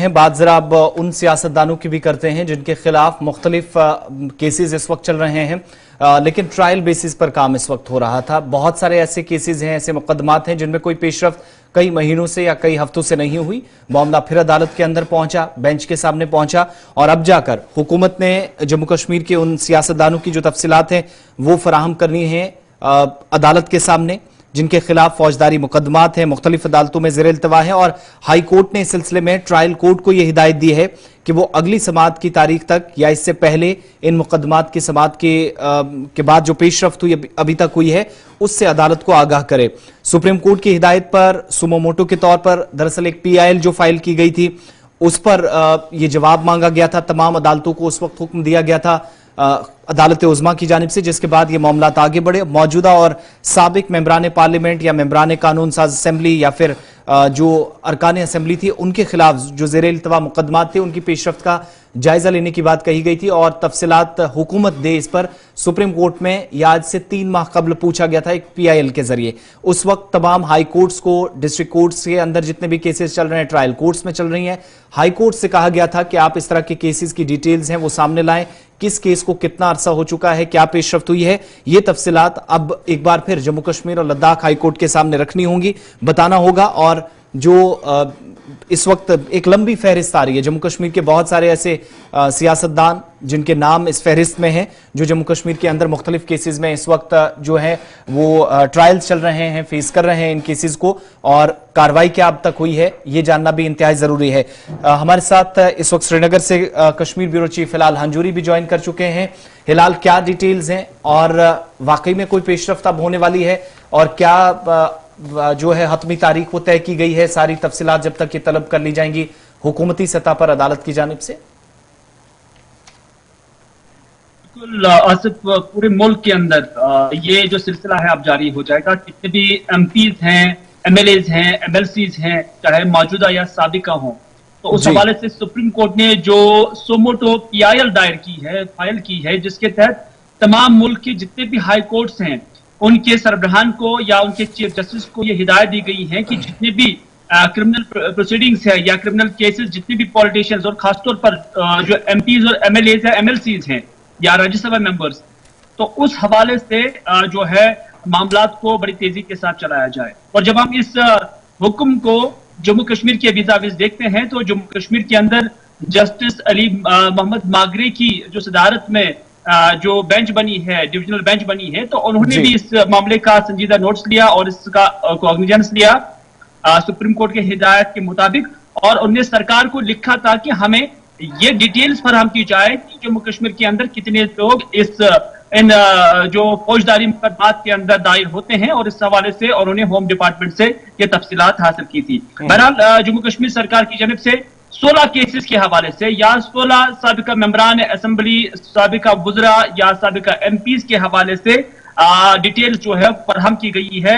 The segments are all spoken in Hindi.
हैं, बात जरा अब उन सियासतदानों की भी करते हैं जिनके खिलाफ मुख्तलिफ केसेस इस वक्त चल रहे हैं, लेकिन ट्रायल बेसिस पर काम इस वक्त हो रहा था। बहुत सारे ऐसे केसेस हैं, ऐसे मुकदमात हैं जिनमें कोई पेशरफ्त कई महीनों से या कई हफ्तों से नहीं हुई। मामला फिर अदालत के अंदर पहुंचा, बेंच के सामने पहुंचा और अब जाकर हुकूमत ने जम्मू कश्मीर के उन सियासतदानों की जो तफसीलात हैं वो फराहम करनी है अदालत के सामने, जिनके खिलाफ फौजदारी मुकदमात हैं, मुख्तलिफ अदालतों में ज़ेर इल्तवा है। और हाई कोर्ट ने इस सिलसिले में ट्रायल कोर्ट को यह हिदायत दी है कि वो अगली समाअत की तारीख तक या इससे पहले इन मुकदमात की समाअत के बाद जो पेशरफ्त हुई अभी तक हुई है उससे अदालत को आगाह करे। सुप्रीम कोर्ट की हिदायत पर सुमो मोटो के तौर पर दरअसल एक PIL जो फाइल की गई थी उस पर यह जवाब मांगा गया था। तमाम अदालतों को उस वक्त हुक्म दिया गया था अदालत उज़्मा की जानिब से, जिसके बाद ये मामला आगे बढ़े। मौजूदा और साबिक मेंबरान पार्लियामेंट या मेंबरान कानून साज असेंबली या फिर जो अरकान असेंबली थी उनके खिलाफ जो ज़ेर इल्तवा मुकदमात थे उनकी पेशरफ्त का जायजा लेने की बात कही गई थी और तफसीलात हुकूमत दे इस पर सुप्रीम कोर्ट में या आज से 3 माह कबल पूछा गया था एक PIL के जरिए। उस वक्त तमाम हाई कोर्ट्स को, डिस्ट्रिक्ट कोर्ट्स के अंदर जितने भी केसेस चल रहे हैं ट्रायल कोर्ट्स में चल रही हैं, हाई कोर्ट से कहा गया था कि आप इस तरह के केसेस की डिटेल्स हैं वो सामने लाएं, किस केस को कितना अरसा हो चुका है, क्या पेशरफ्त हुई है, ये तफसीलात अब एक बार फिर जम्मू कश्मीर और लद्दाख हाई कोर्ट के सामने रखनी होंगी, बताना होगा। और जो इस वक्त एक लंबी फहरिस्त आ रही है, जम्मू कश्मीर के बहुत सारे ऐसे सियासतदान जिनके नाम इस फहरिस्त में हैं जो जम्मू कश्मीर के अंदर मुख्तलिफ केसेस में इस वक्त जो है वो ट्रायल्स चल रहे हैं, फेस कर रहे हैं इन केसेस को, और कार्रवाई क्या अब तक हुई है ये जानना भी इंतहाई जरूरी है। हमारे साथ इस वक्त श्रीनगर से कश्मीर ब्यूरो चीफ हिलाल हंजूरी भी ज्वाइन कर चुके हैं। हिलाल, क्या डिटेल्स हैं और वाकई में कोई पेशरफ्त अब होने वाली है और क्या जो है हतमी तारीख वो तय की गई है? सारी तफसीलात जब तक ये तलब कर ली जाएंगी हुकूमती सतह पर अदालत की जानिब से। बिल्कुल आसिफ, पूरे मुल्क के अंदर ये जो सिलसिला है अब जारी हो जाएगा। कितने भी MPs हैं, MLAs हैं, MLCs हैं, चाहे मौजूदा या साबिका हों, तो उस हवाले से सुप्रीम कोर्ट ने जो सोमोटो PIL दायर की है, फाइल की है, जिसके तहत तमाम मुल्क के जितने भी हाई कोर्ट्स हैं उनके सरबराहान को या उनके चीफ जस्टिस को यह हिदायत दी गई है कि जितने भी क्रिमिनल प्रोसीडिंग्स है या क्रिमिनल केसेस, जितने भी पॉलिटिशियंस और खासतौर पर जो MPs और MLAs या MLCs हैं या राज्यसभा मेंबर्स, तो उस हवाले से जो है मामलात को बड़ी तेजी के साथ चलाया जाए। और जब हम इस हुक्म को जम्मू कश्मीर के वीज़ाविज़ देखते हैं तो जम्मू कश्मीर के अंदर जस्टिस अली मोहम्मद मागरे की जो सदारत में जो बेंच बनी है, डिविजनल बेंच बनी है, तो उन्होंने भी इस मामले का संजीदा नोट्स लिया और इसका कॉग्निजेंस लिया सुप्रीम कोर्ट के हिदायत के मुताबिक, और उन्होंने सरकार को लिखा था कि हमें ये डिटेल्स फराहम की जाए कि जम्मू कश्मीर के अंदर कितने लोग इन जो फौजदारी मुकदमात के अंदर दायर होते हैं, और इस हवाले से उन्होंने होम डिपार्टमेंट से ये तफसीलात हासिल की थी। बहरहाल जम्मू कश्मीर सरकार की जानब से 16 केसेस के हवाले से या 16 साबिका मेंबरान असेंबली, साबिका वुज़रा या साबिका MPs के हवाले से डिटेल्स जो है फराहम की गई है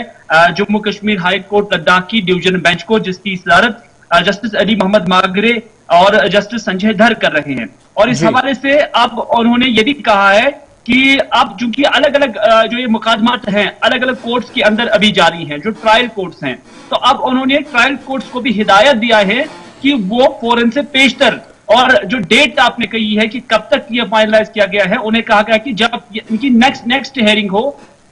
जम्मू कश्मीर हाई कोर्ट लद्दाख की डिवीजन बेंच को, जिसकी सदारत जस्टिस अली मोहम्मद मागरे और जस्टिस संजय धर कर रहे हैं। और इस हवाले से अब उन्होंने ये भी कहा है कि अब चूंकि अलग अलग जो ये मुकदमात हैं अलग अलग कोर्ट्स के अंदर अभी जारी हैं, जो ट्रायल कोर्ट्स हैं, तो अब उन्होंने ट्रायल कोर्ट्स को भी हिदायत दिया है कि वो फौरन से पेशतर, और जो डेट आपने कही है कि कब तक ये फाइनलाइज किया गया है, उन्हें कहा गया कि जब इनकी नेक्स्ट हेयरिंग हो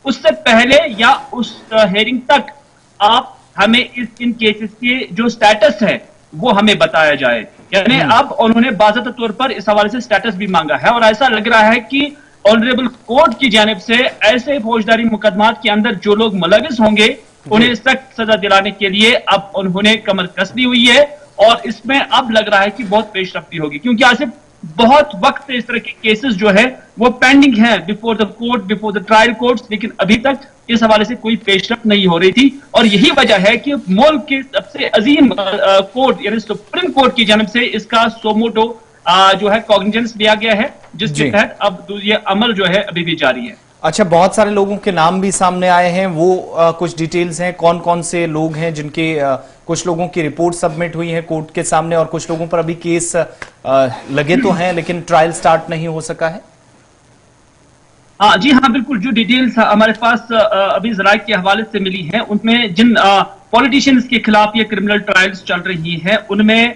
उससे पहले या उस हेयरिंग तक आप हमें इन केसेस के जो स्टेटस है वो हमें बताया जाए। यानी अब उन्होंने बाज़ाब्ता तौर पर इस हवाले से स्टेटस भी मांगा है, और ऐसा लग रहा है कि ऑनरेबल कोर्ट की जानिब से ऐसे फौजदारी मुकदमात के अंदर जो लोग मुलविस होंगे उन्हें सख्त सजा दिलाने के लिए अब उन्होंने कमर कस ली हुई है, और इसमें अब लग रहा है कि बहुत पेशरफ्ती होगी, क्योंकि आज से बहुत वक्त से इस तरह के केसेस जो है वो पेंडिंग है before the court, before the trial courts, लेकिन अभी तक इस हवाले से कोई पेशरफ्त नहीं हो रही थी। और यही वजह है कि मुल्क के सबसे अजीम कोर्ट यानी सुप्रीम कोर्ट की जानब से इसका सोमोटो जो है कॉग्निजेंस लिया गया है, जिसके तहत अब ये अमल जो है अभी भी जारी है। अच्छा, बहुत सारे लोगों के नाम भी सामने आए हैं, वो कुछ डिटेल्स हैं, कौन कौन से लोग हैं जिनके कुछ लोगों की रिपोर्ट सबमिट हुई है कोर्ट के सामने और कुछ लोगों पर अभी केस लगे तो हैं लेकिन ट्रायल स्टार्ट नहीं हो सका है? जी हाँ, बिल्कुल। जो डिटेल्स हमारे पास अभी ज़राए के हवाले से मिली हैं उनमें जिन पॉलिटिशियंस के खिलाफ ये क्रिमिनल ट्रायल्स चल रही हैं उनमें